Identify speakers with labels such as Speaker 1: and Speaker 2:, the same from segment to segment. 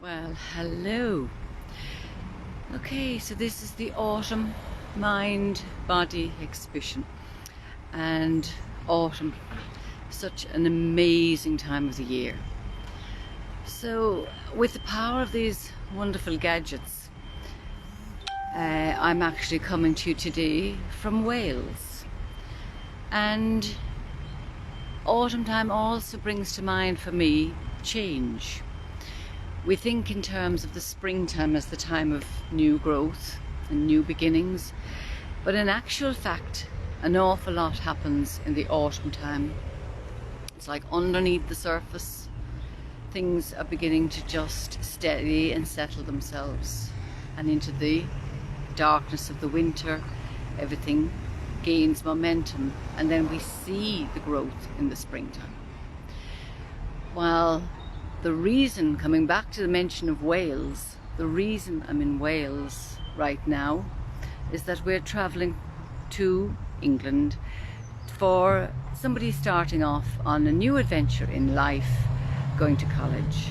Speaker 1: Well, hello. Okay, so this is the Autumn Mind Body exhibition, and autumn, such an amazing time of the year. So, with the power of these wonderful gadgets, I'm actually coming to you today from Wales, and autumn time also brings to mind for me change. We think in terms of the springtime as the time of new growth and new beginnings, but in actual fact, an awful lot happens in the autumn time. It's like underneath the surface, things are beginning to just steady and settle themselves, and into the darkness of the winter, everything gains momentum, and then we see the growth in the springtime. While the reason, coming back to the mention of Wales, the reason I'm in Wales right now is that we're travelling to England for somebody starting off on a new adventure in life, going to college.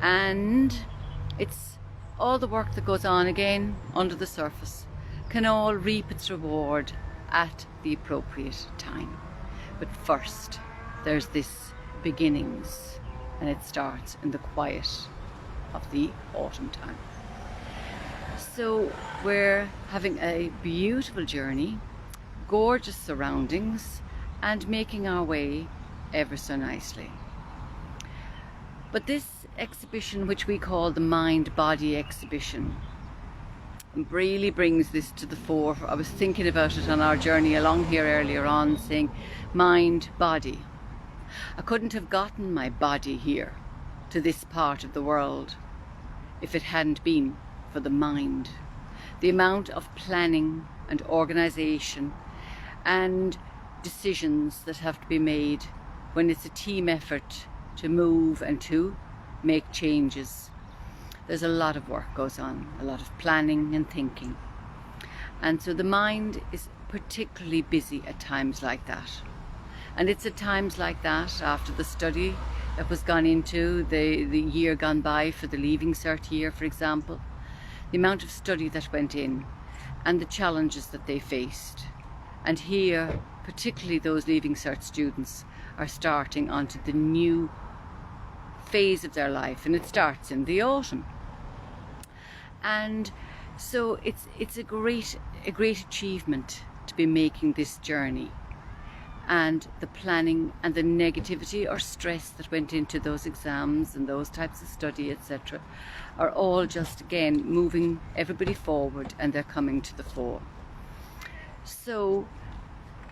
Speaker 1: And it's all the work that goes on again under the surface can all reap its reward at the appropriate time. But first, there's this beginnings, and it starts in the quiet of the autumn time. So we're having a beautiful journey, gorgeous surroundings, and making our way ever so nicely. But this exhibition, which we call the Mind Body exhibition, really brings this to the fore. I was thinking about it on our journey along here earlier on, saying mind, body. I couldn't have gotten my body here to this part of the world if it hadn't been for the mind. The amount of planning and organisation and decisions that have to be made when it's a team effort to move and to make changes. There's a lot of work goes on, a lot of planning and thinking. And so the mind is particularly busy at times like that. And it's at times like that, after the study that was gone into, the year gone by for the Leaving Cert year, for example, the amount of study that went in and the challenges that they faced. And here, particularly those Leaving Cert students are starting onto the new phase of their life, and it starts in the autumn. And so it's a great achievement to be making this journey. And the planning and the negativity or stress that went into those exams and those types of study, etc., are all just again moving everybody forward, and they're coming to the fore. So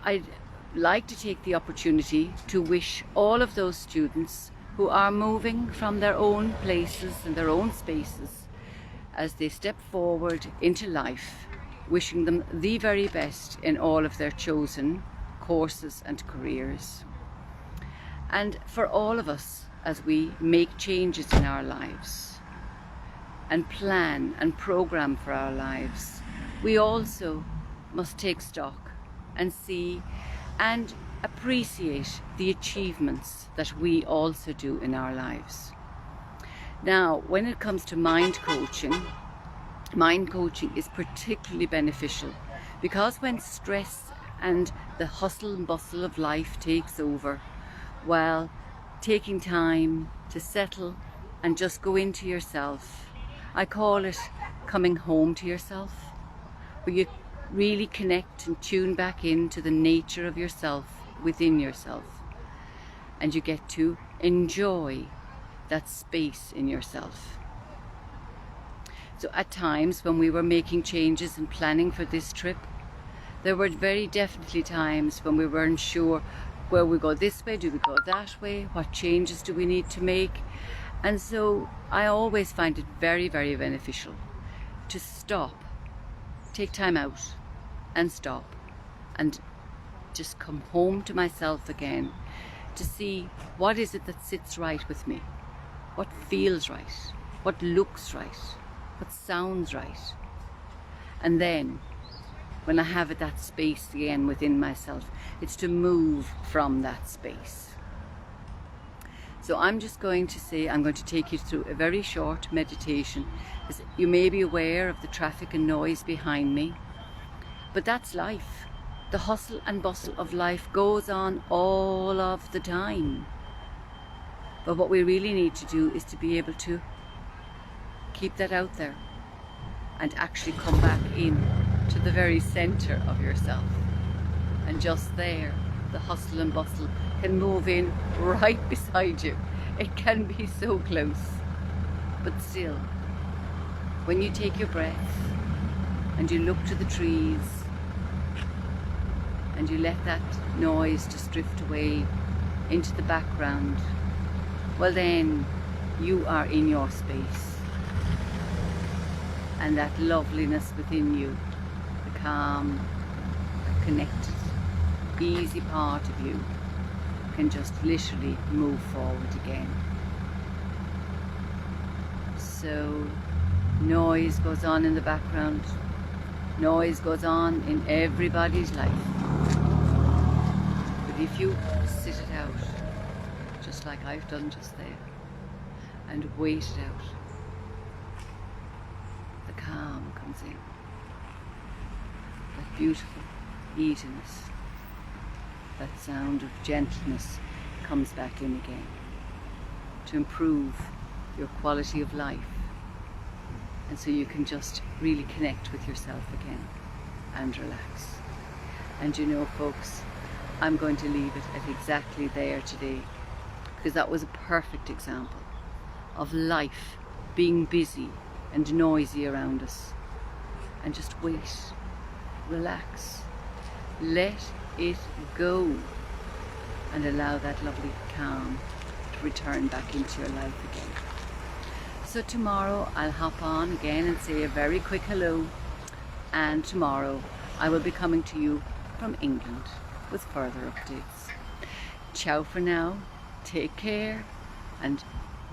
Speaker 1: I'd like to take the opportunity to wish all of those students who are moving from their own places and their own spaces as they step forward into life, wishing them the very best in all of their chosen courses and careers. And for all of us, as we make changes in our lives and plan and program for our lives, we also must take stock and see and appreciate the achievements that we also do in our lives. Now, when it comes to mind coaching is particularly beneficial, because when stress and the hustle and bustle of life takes over, well, taking time to settle and just go into yourself. I call it coming home to yourself, where you really connect and tune back into the nature of yourself within yourself, and you get to enjoy that space in yourself. So at times when we were making changes and planning for this trip, there were very definitely times when we weren't sure, where we go this way, do we go that way, what changes do we need to make? And so I always find it very, very beneficial to stop, take time out and stop, and just come home to myself again to see what is it that sits right with me, what feels right, what looks right, what sounds right. And then when I have that space again within myself, it's to move from that space. So I'm just going to say, I'm going to take you through a very short meditation. As you may be aware of the traffic and noise behind me, but that's life. The hustle and bustle of life goes on all of the time. But what we really need to do is to be able to keep that out there and actually come back in to the very center of yourself. And just there, the hustle and bustle can move in right beside you. It can be so close. But still, when you take your breath and you look to the trees and you let that noise just drift away into the background, well then you are in your space. And that loveliness within you, the calm, the connected, easy part of you can just literally move forward again. So noise goes on in the background, noise goes on in everybody's life. But if you sit it out, just like I've done just there, and wait it out, the calm comes in, that beautiful easiness, that sound of gentleness comes back in again to improve your quality of life, and so you can just really connect with yourself again and relax. And you know, folks, I'm going to leave it at exactly there today, because that was a perfect example of life being busy and noisy around us. And just wait, relax, let it go, and allow that lovely calm to return back into your life again. So tomorrow I'll hop on again and say a very quick hello, and tomorrow I will be coming to you from England with further updates. Ciao for now, take care, and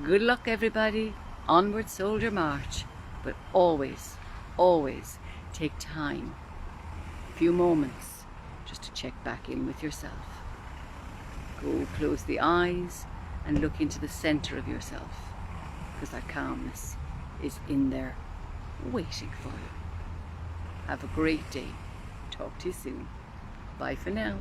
Speaker 1: good luck everybody. Onward soldier march, but always, always take time, a few moments, just to check back in with yourself. Go close the eyes and look into the center of yourself, because that calmness is in there waiting for you. Have a great day. Talk to you soon. Bye for now.